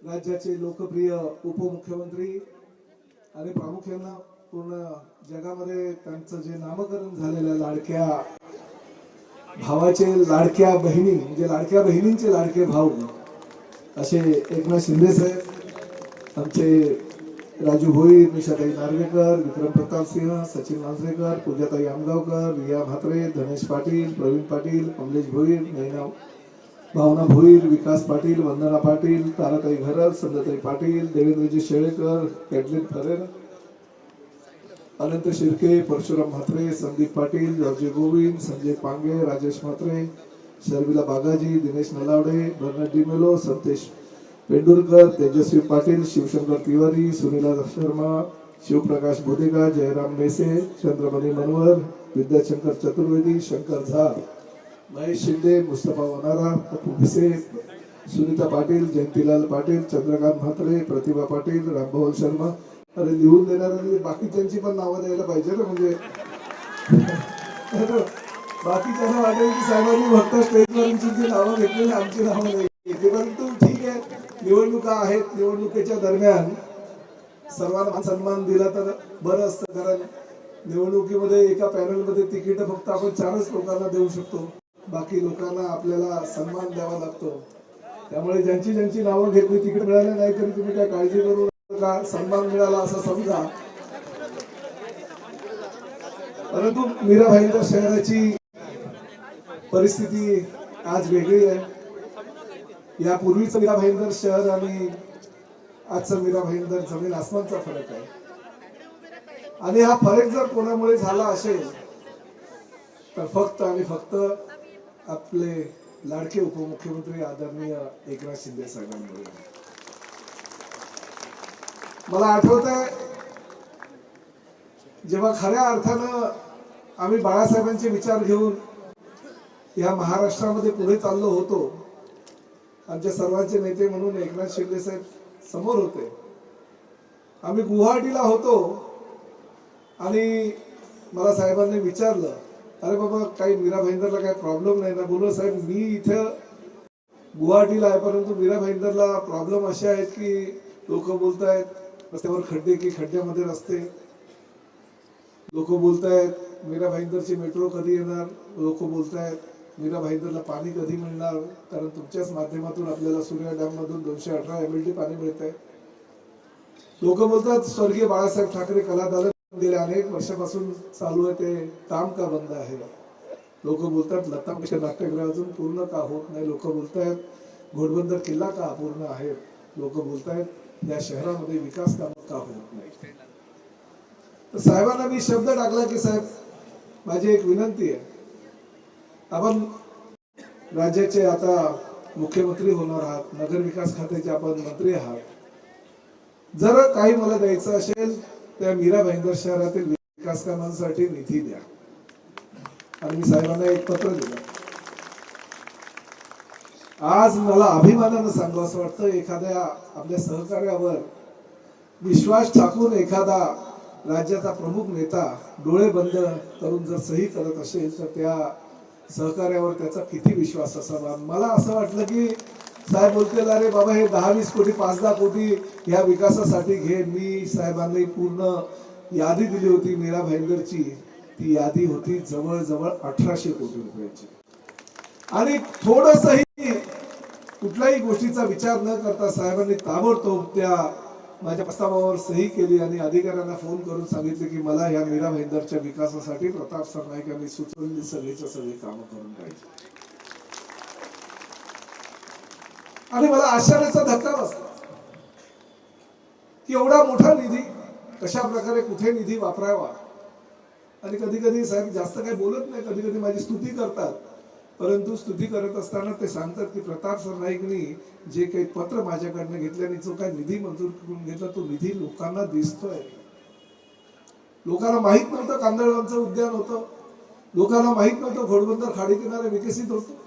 राज्याचे लोकप्रिय उपमुख्यमंत्री आणि प्रामुख्याने पूर्ण जगामध्ये त्यांचं जे नामकरण झालेलं लाडक्या भावाचे लाडक्या बहिणी म्हणजे लाडक्या बहिणींचे लाडके भाऊ असे एकनाथ शिंदे साहेब, आमचे राजू भोईर, निशाताई नार्वेकर, विक्रम प्रताप सिंह, सचिन मांजरेकर, पूजाताई आमगावकर, रिया म्हात्रे, धनेश पाटील, प्रवीण पाटील, कमलेश भोईर, नैना भावना भोईर, विकास पाटील, वंदना पाटील, ताराताई घरत, संध्याताई पाटील, देवेंद्रजी शेळेकर, कॅटलिन फरेर, अनंत शिर्के, परशुराम म्हात्रे, संदीप पाटील, जॉर्जी गोविंद, संजय पांगे, राजेश म्हात्रे, शर्मिला बागाजी, दिनेश नलावडे, बर्नड डिमेलो, संतेश पेंडुरकर, तेजस्वी पाटील, शिवशंकर तिवारी, सुनीला शर्मा, शिवप्रकाश बोदेगा, जयराम मेसे, चंद्रमणी मनवर, विद्याशंकर चतुर्वेदी, शंकर झा, महेश शिंदे, मुस्तफा वनारा, पप्पू भिसे, सुनीता पाटील, जयंतीलाल पाटील, चंद्रकांत म्हात्रे, प्रतिभा पाटील, रामभवन शर्मा. अरे लिहून देणाऱ्यांनी बाकीच्यांची पण नावं द्यायला पाहिजे ना, म्हणजे बाकीच्यांना वाटेल की साहेबांनी फक्त स्टेजवरची नावं घेतलेली, आमची नावं नाही घेतली. परंतु ठीक आहे, निवडणुका आहेत, निवडणुकीच्या दरम्यान सर्वांना सन्मान दिला तर बरं असतं. कारण निवडणुकीमध्ये एका पॅनलमध्ये तिकीट फक्त आपण 4च लोकांना देऊ शकतो, बाकी लोकांना आपल्याला सन्मान द्यावा लागतो. त्यामुळे ज्यांची ज्यांची नावं घेतली तिकीट मिळाले नाही तरी तुम्ही काय काळजी करू नका, सन्मान मिळाला असं समजा. परंतु मीरा भाईंदर शहराची परिस्थिती आज वेगळी आहे. यापूर्वीचं मीरा भाईंदर शहर आणि आजचं मीरा भाईंदर जमीन आसमानचा फरक आहे. आणि हा फरक जर कोणामुळे झाला असेल तर फक्त आणि फक्त आपले लाडके उपमुख्यमंत्री आदरणीय एकनाथ शिंदे साहेबांमुळे. मला आठवत आहे जेव्हा खऱ्या अर्थानं आम्ही बाळासाहेबांचे विचार घेऊन या महाराष्ट्रामध्ये पुढे चाललो होतो, आमच्या सर्वांचे नेते म्हणून एकनाथ शिंदे साहेब समोर होते. आम्ही गुवाहाटीला होतो आणि मला साहेबांनी विचारलं, अरे बाबा काही मीरा भाईंदरला काही प्रॉब्लेम नाही ना? बोललो साहेब मी इथं गुवाहाटीला आहे, परंतु मीरा भाईंदरला प्रॉब्लेम असे आहेत की लोक बोलतायत रस्त्यावर खड्डे की खड्ड्यामध्ये रस्ते, लोक बोलतायत मीरा भाईंदरची मेट्रो कधी येणार, लोक बोलतायत मीरा भाईंदरला पाणी कधी मिळणार, कारण तुमच्याच माध्यमातून आपल्याला सूर्या डॅम मधून 218 MLD पाणी मिळत आहे. लोक बोलतात स्वर्गीय बाळासाहेब ठाकरे कलादालन गेल्या अनेक वर्षापासून चालू आहे, ते काम का बंद आहे. लोक बोलतात लता मंगेशकर नाट्यगृह अजून पूर्ण का होत नाही. लोक बोलतायत घोडबंदर किल्ला का अपूर्ण आहे. लोक बोलतायत या शहरामध्ये विकास काम का होत नाही. तर साहेबांना मी शब्द टाकला की साहेब माझी एक विनंती आहे, आपण राज्याचे आता मुख्यमंत्री होणार आहात, नगर विकास खात्याचे आपण मंत्री आहात, जर काही मला द्यायचं असेल त्या मीरा भाईंदर शहरातील विकास कामांसाठी निधी द्या. आणि मी साहेबांना एक पत्र दिलं. आज मला अभिमानानं सांगावं असं वाटतं, एखाद्या आपल्या सहकार्यावर विश्वास टाकून एखादा राज्याचा प्रमुख नेता डोळे बंद करून जर सही करत असेल तर त्या सहकार्यावर त्याचा किती विश्वास असावा. मला असं वाटलं की साहेब बोलतील अरे बाबा हे 10-20 कोटी 5-10 कोटी या विकासासाठी घे. मी साहेबांनी पूर्ण यादी दिली होती मीरा भाईंदरची, ती यादी होती जवळजवळ 1800 कोटी रुपयाची. आणि थोडंसंही कुठल्याही गोष्टीचा विचार न करता साहेबांनी ताबडतोब त्या माझ्या प्रस्तावावर सही केली आणि अधिकाऱ्यांना फोन करून सांगितले की मला या मीरा भाईंदरच्या विकासासाठी प्रताप सरनाईक यांनी सुचवलेली सगळीच्या सगळी कामं करून पाहिजे. आणि मला आश्चर्याचा धक्का बसला की एवढा मोठा निधी कशा प्रकारे कुठे निधी वापरावा. आणि कधी कधी साहेब जास्त काही बोलत नाही, कधी कधी माझी स्तुती करतात, परंतु स्तुती करत असताना ते सांगतात की प्रताप सरनाईकनी जे काही पत्र माझ्याकडनं घेतल्याने जो काही निधी मंजूर करून घेतला तो निधी लोकांना दिसतोय. लोकांना माहित नव्हतं कांदळवनचं उद्यान होतं, लोकांना माहित नव्हतं घोडबंदर खाडी किनारे विकसित होतो,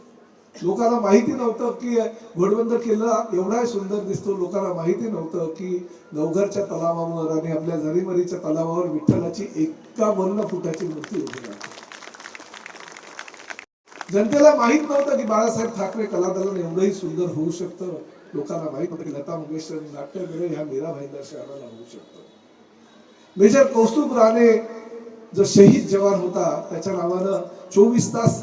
लोकांना माहिती नव्हतं की घोडबंदर किल्ला एवढा सुंदर दिसतो, लोकांना माहिती नव्हतं की नवघरच्या तलावावर आणि आपल्या जरीमरीच्या तलावावर विठ्ठलाची 51 फुटाची मूर्ती उभी आहे. जनतेला माहित नव्हतं की बाळासाहेब ठाकरे कलादालन एवढंही सुंदर होऊ शकतं. लोकांना माहित होतं की लता मंगेशकर नाट्यगृह ह्या मीरा भाईंदर शहराला होऊ शकतो. मेजर कौस्तुभ राणे जो शहीद जवान होता त्याच्या नावानं 24 तास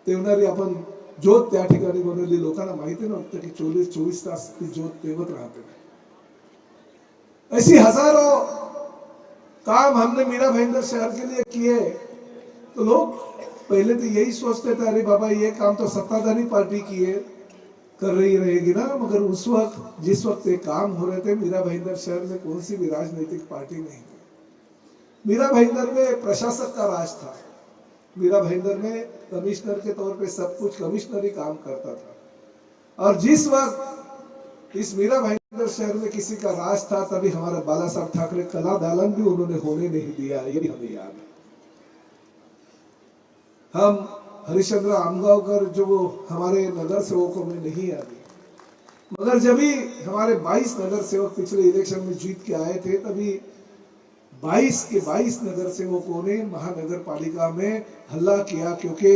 तेवणारी आपण ज्योत त्या ठिकाणी बनवली. लोकांना माहिती नव्हतं की 24 तास ती ज्योत तेवत राहते. ऐसी हजारों काम हमने मीरा भाईंदर शहर के लिए किए. तो लोग पहले तो यही सोचते थे अरे बाबा ये काम तो सत्ताधारी पार्टी किए कर रही रहेगी ना, मगर उस वक्त जिस वक्त ये काम हो रहे थे मीरा भाईंदर शहर में कौन सी भी राजनीतिक पार्टी नहीं थी. मीरा भाईंदर में प्रशासक का राज था. मीरा भाईंदर में कमिश्नर के तौर पे सब कुछ कमिश्नर ही काम करता था. और जिस वक्त इस मीरा भाईंदर शहर में किसी का राज था तभी हमारा बाला साहब ठाकरे कला दालन भी उन्होंने होने नहीं दिया. ये भी हमें याद है. हम हरिश्चंद्र आमगांवकर जो हमारे नगर सेवकों में नहीं आते, मगर जब भी हमारे 22 नगर सेवक पिछले इलेक्शन में जीत के आए थे तभी 22 के 22 नगर सेवकों ने महानगर पालिका में हल्ला किया क्योंकि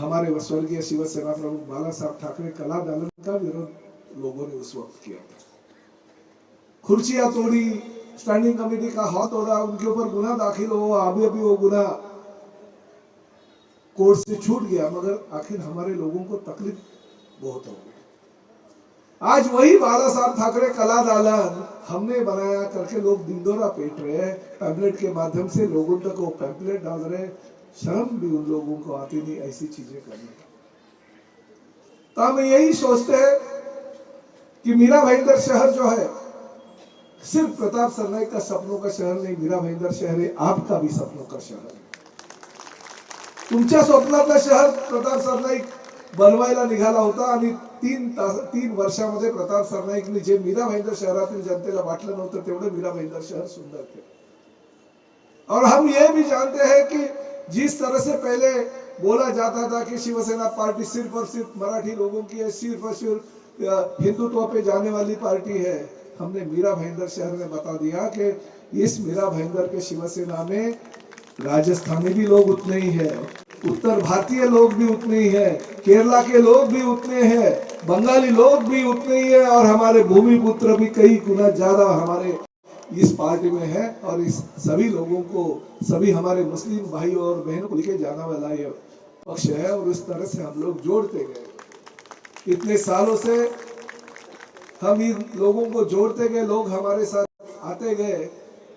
हमारे स्वर्गीय शिवसेना प्रमुख बाला साहब ठाकरे कला दालन का विरोध लोगों ने उस वक्त किया था. खुर्चियां तोड़ी, स्टैंडिंग कमेटी का हाथ तोड़ा, उनके ऊपर गुना दाखिल हुआ. अभी वो गुना कोर्ट से छूट गया, मगर आखिर हमारे लोगों को तकलीफ बहुत हो गई. आज वही बाला साहब ठाकरे कला दालन हमने बनाया करके लोग दिंदोरा पेट रहे हैं. पैम्पलेट के माध्यम से लोगों तक वो पैम्पलेट डाल रहे. शर्म भी उन लोगों को आती नहीं ऐसी चीजें करने. तो हम यही सोचते हैं कि मीरा भाईंदर शहर जो है सिर्फ प्रताप सरनाईक का सपनों का शहर नहीं, मीरा भाईंदर शहर है आपका भी सपनों का शहर है. तुमच्या स्वप्नातलं शहर प्रताप सरनाईक बनवायला निघाला होता आणि 3 वर्षामध्ये प्रताप सरनाईकने जे मीरा भाईंदर शहरातील जनतेला वाटलं नव्हतं तेवढं मीरा भाईंदर शहर सुंदर थे. और हम ये भी जानते हैं कि जिस तरह से पहले बोला जाता था कि शिवसेना पार्टी सिर्फ और सिर्फ मराठी लोगों की है, सिर्फ और सिर्फ हिंदुत्व पे जाने वाली पार्टी है, हमने मीरा भाईंदर शहर में बता दिया कि इस मीरा भाईंदर के शिवसेना में राजस्थानी भी लोग उतने ही है, उत्तर भारतीय लोग भी उतने ही है, केरला के लोग भी उतने हैं, बंगाली लोग भी उतने ही है और हमारे भूमिपुत्र भी कई गुना ज्यादा हमारे इस पार्टी में है. और इस सभी लोगों को, सभी हमारे मुस्लिम भाई और बहनों को लेके जाना वाला ये पक्ष है. और इस तरह से हम लोग जोड़ते गए. इतने सालों से हम इन लोगों को जोड़ते गए, लोग हमारे साथ आते गए.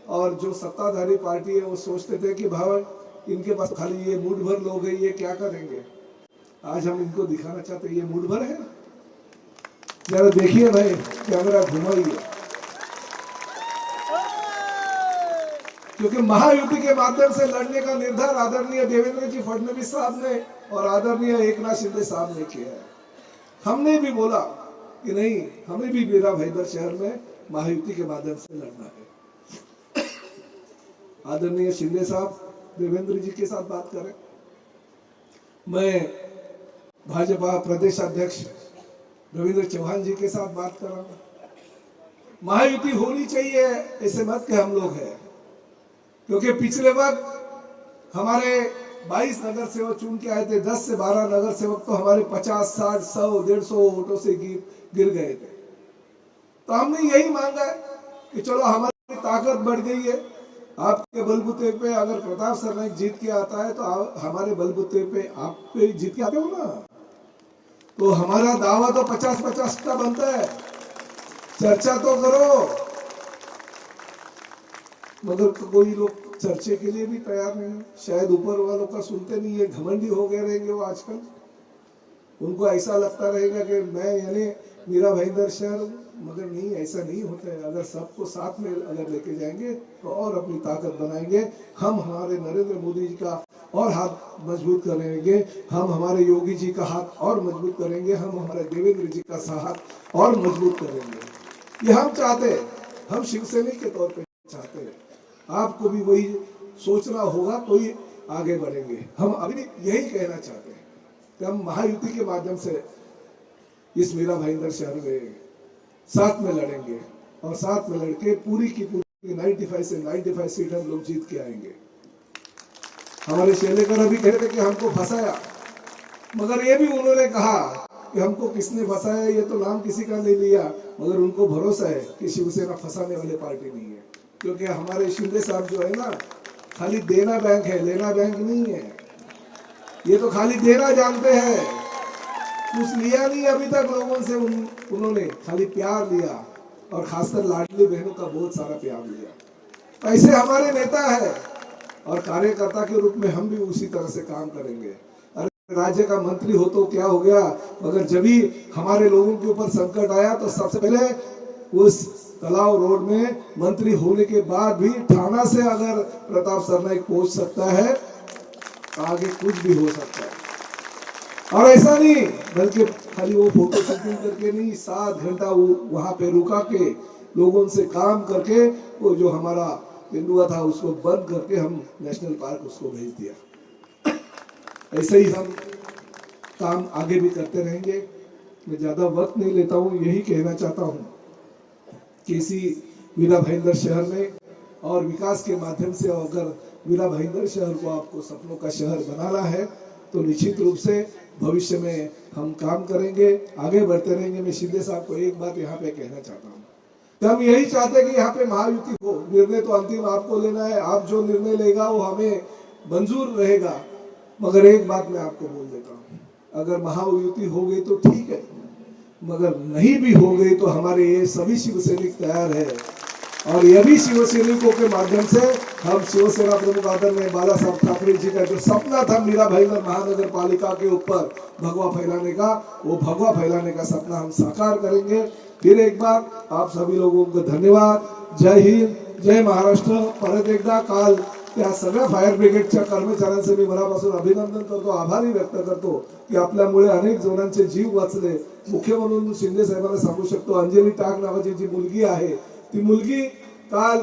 और जो सत्ताधारी पार्टी है वो सोचते थे कि भाई इनके पास खाली ये मूड भर लोग हैं, ये क्या करेंगे. आज हम इनको दिखाना चाहते हैं ये मूड भर है. जरा देखिए भाई, कैमरा घुमाइए. क्योंकि महायुति के माध्यम से लड़ने का निर्धार आदरणीय देवेंद्र जी फडणवीस साहब ने और आदरणीय एकनाथ शिंदे साहब ने किया है. हमने भी बोला कि नहीं, हमें भी मीरा भाईंदर शहर में महायुति के माध्यम से लड़ना है. आदरणीय शिंदे साहब देवेंद्र जी के साथ बात करें. मैं भाजपा प्रदेश अध्यक्ष रविंद्र चौहान जी के साथ बात कर रहा हूं. महायुति होनी चाहिए ऐसे मत के हम लोग हैं, क्योंकि पिछले वक्त हमारे 22 नगर सेवक चुन के आए थे. 10 से 12 नगर सेवक तो हमारे 50, 60, 100, 150 वोटों से गिर गए थे. तो हमने यही मांगा कि चलो हमारी ताकत बढ़ गई है. आपके बलबूते पे अगर प्रताप सरनाईक जीत के आता है तो हमारे बलबूते पे आप पे जीत के आते हो ना, तो हमारा दावा तो 50-50 का बनता है. चर्चा तो करो, मगर कोई लोग चर्चे के लिए भी तैयार नहीं. शायद ऊपर वालों का सुनते नहीं है, घमंडी हो गए रहेंगे वो आजकल. उनको ऐसा लगता रहेगा कि मैं यानी मीरा भाईंदर शहर, मगर नहीं, ऐसा नहीं होता है. अगर सबको साथ में अगर लेके जाएंगे तो और अपनी ताकत बनाएंगे. हम हमारे नरेंद्र मोदी जी का और हाथ मजबूत करेंगे, हम हमारे योगी जी का हाथ और मजबूत करेंगे, हम हमारे देवेंद्र जी का हाथ और मजबूत करेंगे. ये हम चाहते हैं, हम शिवसैनिक के तौर पे चाहते हैं. आपको भी वही सोचना होगा तो ही आगे बढ़ेंगे. हम अभी यही कहना चाहते हैं कि हम महायुति के माध्यम से इस मीरा भाईंदर शहर में साथ में लड़ेंगे और साथ में लड़के पूरी की पूरी 95 से 95 सीट हम लोग जीत के आएंगे. हमारे शेलेकर अभी कह रहे थे कि हमको फंसाया, मगर ये भी उन्होंने कहा कि हमको किसने फंसाया, ये तो नाम किसी का नहीं लिया, मगर उनको भरोसा है कि शिवसेना फंसाने वाली पार्टी नहीं है। क्योंकि हमारे शिंदे साहब जो है ना, खाली देना बैंक है, लेना बैंक नहीं है। ये तो खाली देना जानते हैं, कुछ लिया नहीं अभी तक लोगों से। उन्होंने खाली प्यार लिया, और खासकर लाडली बहनों का बहुत सारा प्यार लिया। ऐसे हमारे नेता है, और कार्यकर्ता के रूप में हम भी उसी तरह से काम करेंगे। अरे राज्य का मंत्री हो तो क्या हो गया, मगर जब भी हमारे लोगों के ऊपर संकट आया तो सबसे पहले उस तलाव रोड में मंत्री होने के बाद भी थाना से अगर प्रताप सरनाईक पहुंच सकता है तो आगे कुछ भी हो सकता है। और ऐसा नहीं, बल्कि खाली वो फोटो शूटिंग करके नहीं, 7 घंटा वहां पे रुका के लोगों से काम करके वो जो हमारा तेंदुआ था उसको बंद करके हम नेशनल पार्क उसको भेज दिया। ऐसे ही हम काम आगे भी करते रहेंगे। मैं ज्यादा वक्त नहीं लेता हूँ, यही कहना चाहता हूँ कि इसी वीरा भाईंदर शहर में और विकास के माध्यम से अगर वीरा भाईंदर शहर को आपको सपनों का शहर बनाना है तो निश्चित रूप से भविष्य में हम काम करेंगे, आगे बढ़ते रहेंगे। मैं शिंदे साहब को एक बात यहाँ पे कहना चाहता हूँ, हम यही चाहते हैं कि यहाँ पे महायुति हो। निर्णय तो अंतिम आपको लेना है, आप जो निर्णय लेगा वो हमें मंजूर रहेगा। मगर एक बात मैं आपको बोल देता हूँ, अगर महायुति हो गई तो ठीक है, मगर नहीं भी हो गई तो हमारे ये सभी शिवसैनिक तैयार है। और ये भी शिवसैनिकों के माध्यम से हम शिवसेना प्रमुख आदरणीय बाला साहब ठाकरे जी का जो सपना था मीरा भाईंदर महानगर पालिका के ऊपर भगवा फैलाने का, वो भगवा फैलाने का सपना हम साकार करेंगे। फिर एक बार आप सभी लोगों को धन्यवाद। जय हिंद, जय महाराष्ट्र। परत एकदा काल त्या सगळ्या फायर ब्रिगेडच्या कर्मचाऱ्यांचे मी मनापासून अभिनंदन करतो, आभारी व्यक्त करतो की आपल्यामुळे अनेक जणांचे जीव वाचले। मुख्य म्हणून शिंदे साहेबांना सांगू शकतो, अंजली टाक नावाची जी मुलगी आहे, ती मुलगी काल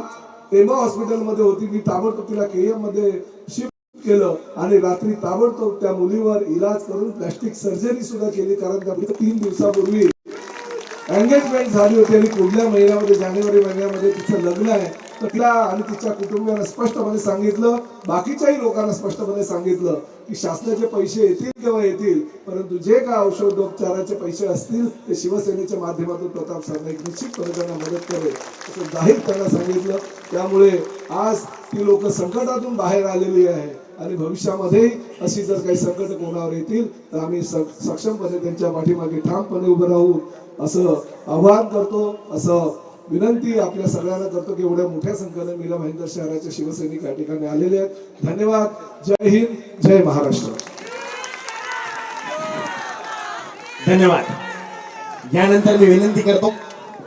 एमा हॉस्पिटलमध्ये होती। मी ताबडतोब तिला केएम मध्ये शिफ्ट केलं आणि रात्री ताबडतोब त्या मुलीवर इलाज करून प्लास्टिक सर्जरी सुद्धा केली, कारण त्या 3 दिवसापूर्वी एंगेजमेंट झाली होती आणि पुढल्या महिन्यामध्ये जानेवारी महिन्यामध्ये तिचं लग्न आहे। तर तिला आणि तिच्या कुटुंबियांना स्पष्टपणे सांगितलं, बाकीच्याही लोकांना स्पष्टपणे सांगितलं की शासनाचे पैसे येतील केव्हा येतील, परंतु जे काय औषधोपचाराचे पैसे असतील ते शिवसेनेच्या माध्यमातून प्रताप सरनाईक निश्चितपणे त्यांना मदत करेल असं जाहीर त्यांना सांगितलं। त्यामुळे आज ती लोक संकटातून बाहेर आलेली आहे आणि भविष्यामध्ये अशी जर काही संकट कोणावर येतील तर आम्ही सक्षमपणे त्यांच्या पाठीमागे ठामपणे उभे राहू असं आवाहन करतो, असं विनंती आपल्या सगळ्यांना करतो की एवढ्या मोठ्या संख्येने मीरा भाईंदर शहराचे शिवसैनिक या ठिकाणी आलेले आहेत। धन्यवाद। जय हिंद, जय महाराष्ट्र। धन्यवाद। यानंतर मी विनंती करतो